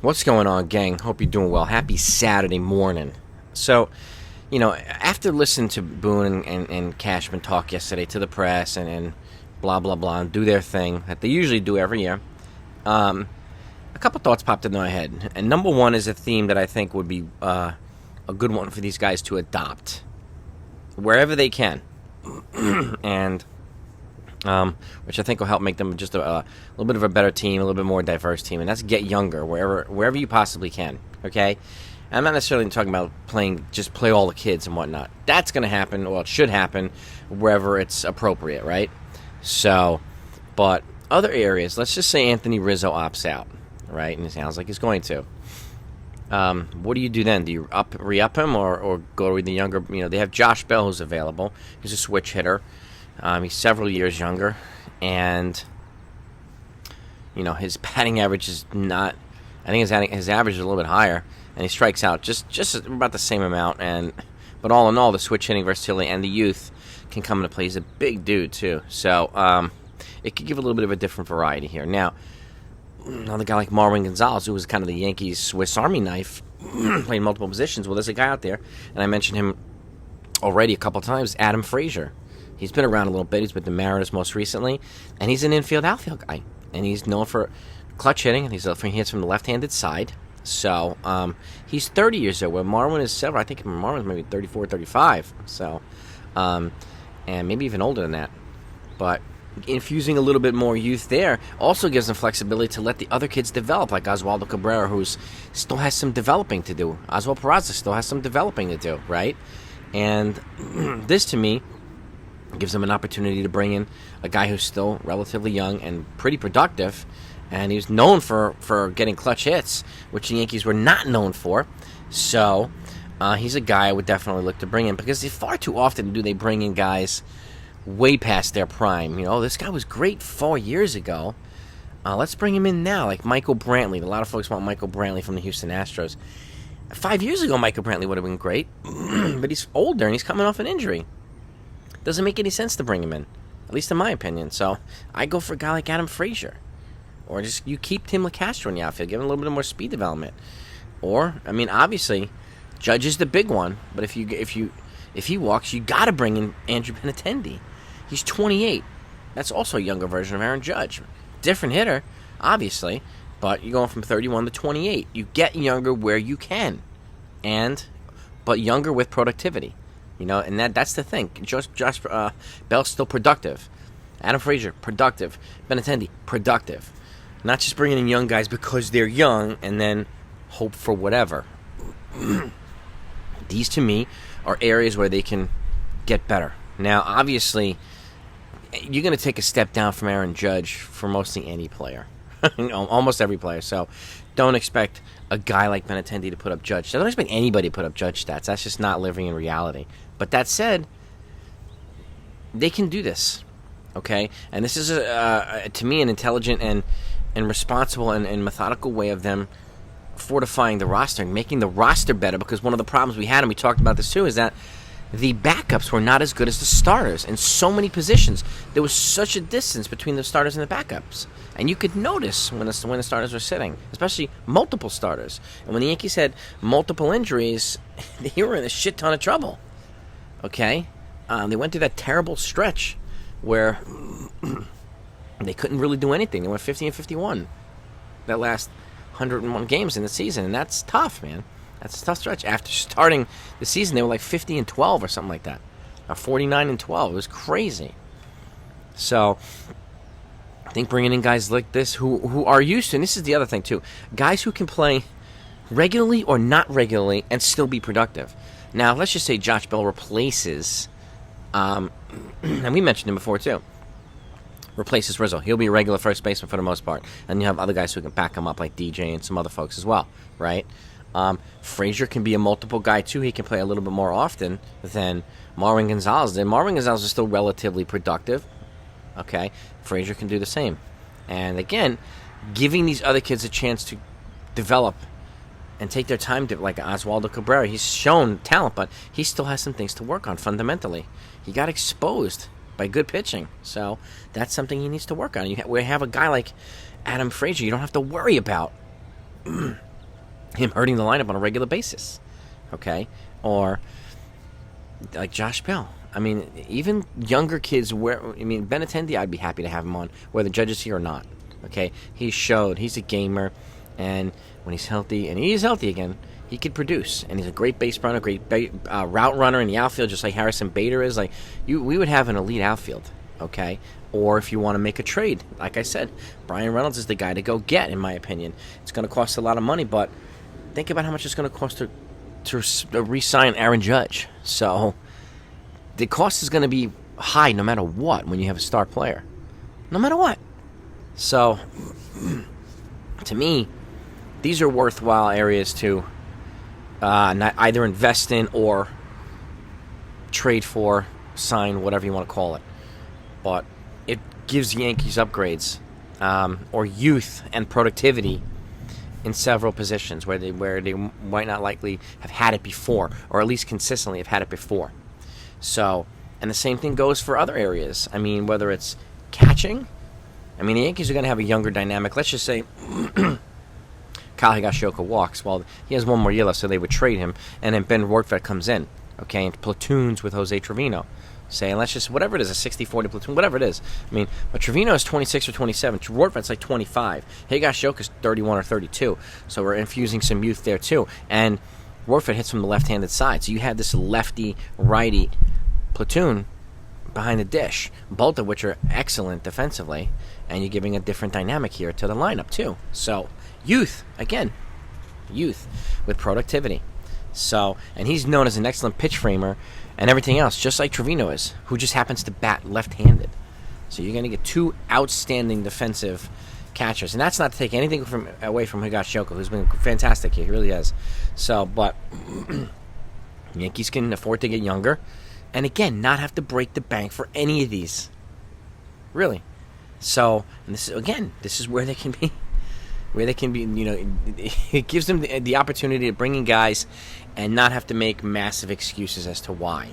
What's going on, gang? Hope you're doing well. Happy Saturday morning. So, after listening to Boone and Cashman talk yesterday to the press and blah, blah, blah, and do their thing that they usually do every year, a couple thoughts popped into my head. And number one is a theme that I think would be a good one for these guys to adopt wherever they can. and which I think will help make them just a little bit of a better team, a little bit more diverse team, and that's get younger wherever you possibly can. Okay, I'm not necessarily talking about play all the kids and whatnot. That's going to happen. Well, it should happen wherever it's appropriate, right? So, but other areas, let's just say Anthony Rizzo opts out, right? And it sounds like he's going to. What do you do then? Do you re-up him or go with the younger? They have Josh Bell who's available. He's a switch hitter. He's several years younger, and his batting average is not. I think his average is a little bit higher, and he strikes out just about the same amount. But all in all, the switch hitting versatility and the youth can come into play. He's a big dude too, so it could give a little bit of a different variety here. Now, another guy like Marwin Gonzalez, who was kind of the Yankees' Swiss Army knife, playing multiple positions. Well, there's a guy out there, and I mentioned him already a couple times, Adam Frazier. He's been around a little bit. He's been the Mariners most recently, and he's an infield-outfield guy. And he's known for clutch hitting, and he hits from the left-handed side. So he's 30 years old, where Marwin is several. I think Marwin's maybe 34, 35. So, and maybe even older than that. But infusing a little bit more youth there also gives them flexibility to let the other kids develop, like Oswaldo Cabrera, who still has some developing to do. Oswald Peraza still has some developing to do, right? And this, to me, gives them an opportunity to bring in a guy who's still relatively young and pretty productive, and he was known for getting clutch hits, which the Yankees were not known for. So he's a guy I would definitely look to bring in, because far too often do they bring in guys way past their prime. This guy was great 4 years ago. Let's bring him in now, like Michael Brantley. A lot of folks want Michael Brantley from the Houston Astros. 5 years ago, Michael Brantley would have been great, but he's older and he's coming off an injury. Doesn't make any sense to bring him in, at least in my opinion. So I go for a guy like Adam Frazier, or just you keep Tim LeCastro in the outfield, give him a little bit more speed development. Or obviously, Judge is the big one, but if he walks, you got to bring in Andrew Benintendi. He's 28. That's also a younger version of Aaron Judge. Different hitter, obviously, but you're going from 31 to 28. You get younger where you can, but younger with productivity. And that's the thing. Josh Bell's still productive. Adam Frazier, productive. Benintendi, productive. Not just bringing in young guys because they're young and then hope for whatever. These, to me, are areas where they can get better. Now, obviously, you're going to take a step down from Aaron Judge for mostly any player. Almost every player. So don't expect a guy like Benintendi to put up Judge. Don't expect anybody to put up Judge stats. That's just not living in reality. But that said, they can do this, okay? And this is, to me, an intelligent and responsible and methodical way of them fortifying the roster and making the roster better, because one of the problems we had, and we talked about this too, is that the backups were not as good as the starters in so many positions. There was such a distance between the starters and the backups. And you could notice when the starters were sitting, especially multiple starters. And when the Yankees had multiple injuries, they were in a shit ton of trouble. Okay? They went through that terrible stretch where they couldn't really do anything. They went 50-51 that last 101 games in the season. And that's tough, man. That's a tough stretch. After starting the season, they were like 50-12 or something like that. 49-12. It was crazy. So I think bringing in guys like this who are used to, and this is the other thing too, guys who can play regularly or not regularly and still be productive. Now, let's just say Josh Bell replaces, and we mentioned him before too, replaces Rizzo. He'll be a regular first baseman for the most part. And you have other guys who can back him up, like DJ and some other folks as well, right? Frazier can be a multiple guy too. He can play a little bit more often than Marwin Gonzalez did. Marwin Gonzalez is still relatively productive. Okay, Frazier can do the same. And again, giving these other kids a chance to develop and take their time to, like Oswaldo Cabrera, he's shown talent, but he still has some things to work on fundamentally. He got exposed by good pitching, so that's something he needs to work on. We have a guy like Adam Frazier. You don't have to worry about him hurting the lineup on a regular basis, okay? Or like Josh Bell. I mean, even younger kids, Benintendi, I'd be happy to have him on, whether Judge is here or not, okay? He showed he's a gamer, and when he's healthy, and he is healthy again, he could produce, and he's a great base runner, great route runner in the outfield, just like Harrison Bader is. Like we would have an elite outfield, okay? Or if you want to make a trade, like I said, Brian Reynolds is the guy to go get, in my opinion. It's going to cost a lot of money, but think about how much it's going to cost to re-sign Aaron Judge. So the cost is going to be high no matter what when you have a star player, no matter what. So to me, these are worthwhile areas to not either invest in or trade for, sign, whatever you want to call it. But it gives Yankees upgrades or youth and productivity in several positions where they might not likely have had it before, or at least consistently have had it before. So, and the same thing goes for other areas. I mean, whether it's catching, I mean, the Yankees are going to have a younger dynamic. Let's just say Kyle Higashioka walks. Well, he has one more year left, so they would trade him, and then Ben Rortvedt comes in, okay, and platoons with Jose Trevino. Say, and let's just, whatever it is, a 60-40 platoon, whatever it is. I mean, but Trevino is 26 or 27. Rortvedt's like 25. Higashioka's 31 or 32. So we're infusing some youth there, too. And Rortvedt hits from the left-handed side. So you have this lefty-righty platoon behind the dish, both of which are excellent defensively. And you're giving a different dynamic here to the lineup, too. So, youth, again, youth with productivity. So, and he's known as an excellent pitch framer and everything else, just like Trevino is, who just happens to bat left-handed. So you're going to get two outstanding defensive catchers. And that's not to take anything away from Higashioka, who's been fantastic here. He really has. So, but Yankees can afford to get younger. And again, not have to break the bank for any of these. Really. So, and this is where they can be. Where they can be, it gives them the opportunity to bring in guys and not have to make massive excuses as to why,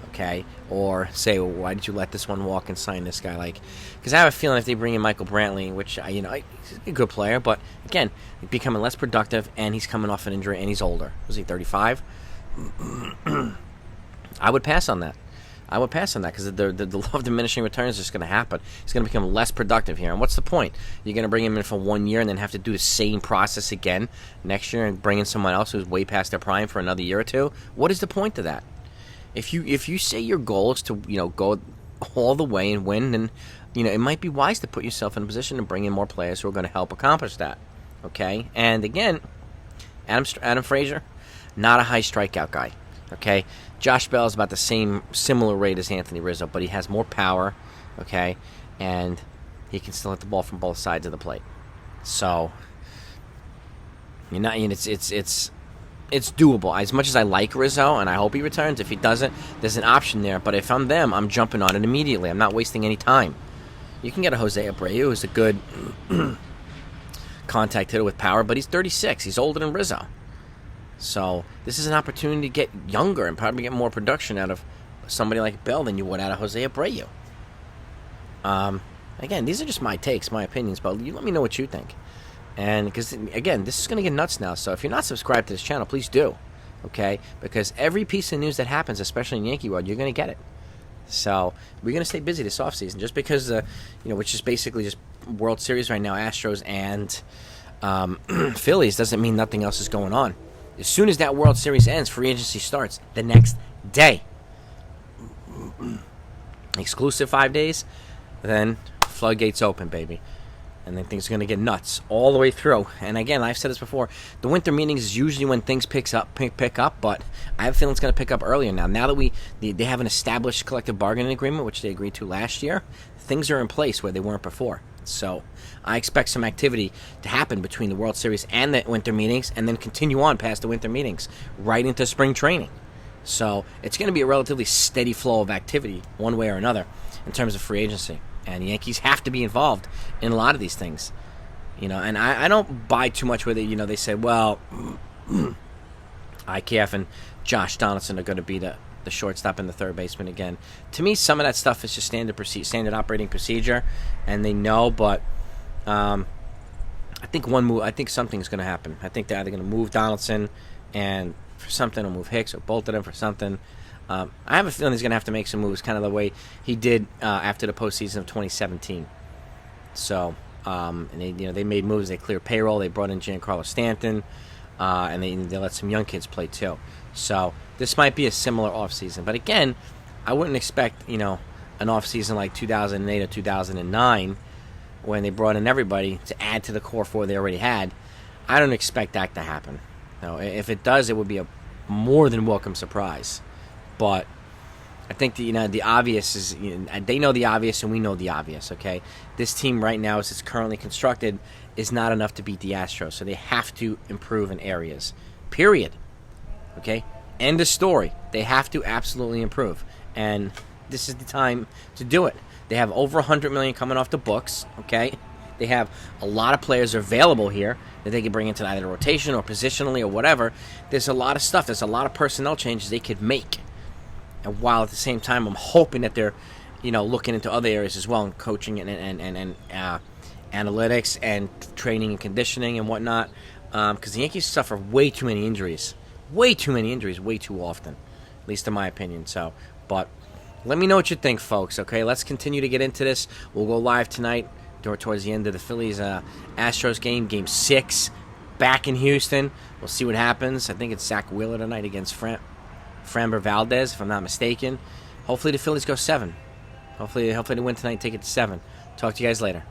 okay? Or say, well, why did you let this one walk and sign this guy? Like, because I have a feeling if they bring in Michael Brantley, which, he's a good player, but again, becoming less productive, and he's coming off an injury, and he's older. Was he 35? I would pass on that. Because the law of diminishing returns is just going to happen. He's going to become less productive here. And what's the point? You're going to bring him in for 1 year and then have to do the same process again next year and bring in someone else who's way past their prime for another year or two? What is the point of that? If you say your goal is to go all the way and win, then it might be wise to put yourself in a position to bring in more players who are going to help accomplish that. Okay? And again, Adam Frazier, not a high strikeout guy. Okay, Josh Bell is about the similar rate as Anthony Rizzo, but he has more power, okay, and he can still hit the ball from both sides of the plate. So, it's doable. As much as I like Rizzo, and I hope he returns, if he doesn't, there's an option there. But if I'm them, I'm jumping on it immediately. I'm not wasting any time. You can get a Jose Abreu, who's a good contact hitter with power, but he's 36. He's older than Rizzo. So this is an opportunity to get younger and probably get more production out of somebody like Bell than you would out of Jose Abreu. Again, these are just my takes, my opinions, but you let me know what you think. And because, again, this is going to get nuts now. So if you're not subscribed to this channel, please do. Okay? Because every piece of news that happens, especially in Yankee world, you're going to get it. So we're going to stay busy this offseason just because, which is basically just World Series right now, Astros and Phillies, doesn't mean nothing else is going on. As soon as that World Series ends, free agency starts the next day. Exclusive 5 days, then floodgates open, baby. And then things are going to get nuts all the way through. And again, I've said this before, the winter meetings is usually when things pick up, but I have a feeling it's going to pick up earlier now. Now that they have an established collective bargaining agreement, which they agreed to last year, things are in place where they weren't before. So I expect some activity to happen between the World Series and the winter meetings, and then continue on past the winter meetings, right into spring training. So it's going to be a relatively steady flow of activity, one way or another, in terms of free agency. And the Yankees have to be involved in a lot of these things. And I don't buy too much with it. They say, well, IKF and Josh Donaldson are going to be the shortstop and the third baseman again. To me, some of that stuff is just standard operating procedure, and they know, but I I think one move. I think something's going to happen. I think they're either going to move Donaldson, and for something, or move Hicks, or both of them for something. I have a feeling he's going to have to make some moves, kind of the way he did after the postseason of 2017. So, and they made moves. They cleared payroll. They brought in Giancarlo Stanton, and they let some young kids play too. So this might be a similar offseason. But again, I wouldn't expect an offseason like 2008 or 2009 when they brought in everybody to add to the core four they already had. I don't expect that to happen. No, if it does, it would be a more than welcome surprise. But I think the obvious is they know the obvious and we know the obvious. Okay, this team right now, as it's currently constructed, is not enough to beat the Astros, so they have to improve in areas. Period. Okay, end of story. They have to absolutely improve, and this is the time to do it. They have over $100 million coming off the books. Okay, they have a lot of players available here that they can bring into either rotation or positionally or whatever. There's a lot of stuff. There's a lot of personnel changes they could make. And while at the same time, I'm hoping that they're, looking into other areas as well, and coaching and analytics and training and conditioning and whatnot. Because the Yankees suffer way too many injuries, way too often, at least in my opinion. So, but let me know what you think, folks. Okay, let's continue to get into this. We'll go live tonight towards the end of the Phillies Astros game, Game 6, back in Houston. We'll see what happens. I think it's Zach Wheeler tonight against Framber Valdez, if I'm not mistaken. Hopefully the Phillies go 7. Hopefully they win tonight and take it to 7. Talk to you guys later.